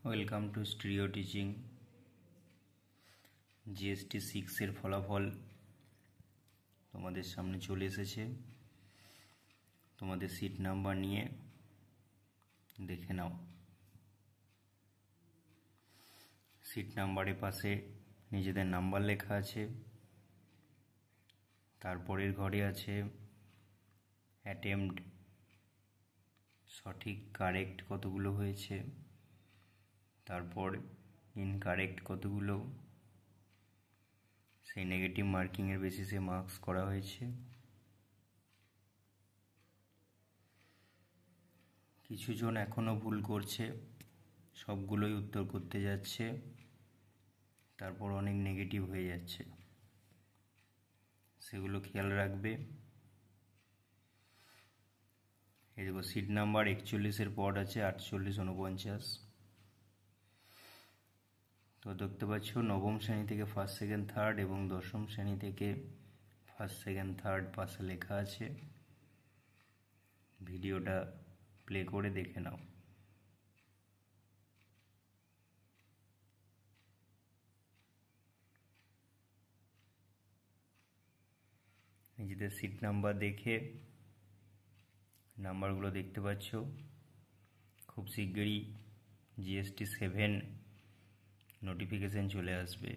Welcome to stereo teaching. GST 6 এর ফলাফল তোমাদের সামনে চলে এসেছে। তোমাদের সিট নাম্বার নিয়ে দেখে নাও। সিট নাম্বারের পাশে নিজেদের নাম্বার লেখা আছে, তারপরের ঘরে আছে অ্যাটেম্পট, সঠিক কারেক্ট কতগুলো হয়েছে, তারপর ইনকারেক্ট কতগুলো, সেই নেগেটিভ মার্কিংয়ের বেসিসে মার্কস করা হয়েছে। কিছু জন এখনও ভুল করছে, সবগুলোই উত্তর করতে যাচ্ছে, তারপর অনেক নেগেটিভ হয়ে যাচ্ছে, সেগুলো খেয়াল রাখবে। এই দেখো, সিট নাম্বার 41-এর পর আছে 48, 49। তো দেখতে পাচ্ছ নবম শ্রেণী থেকে ফার্স্ট সেকেন্ড থার্ড এবং দশম শ্রেণী থেকে ফার্স্ট সেকেন্ড থার্ড পাশে লেখা আছে। ভিডিওটা প্লে করে দেখে নাও। নিজেদের সিট নাম্বার দেখে নাম্বারগুলো দেখতে পাচ্ছ। খুব শিগগিরই জিএসটি 7 নোটিফিকেশন চলে আসবে।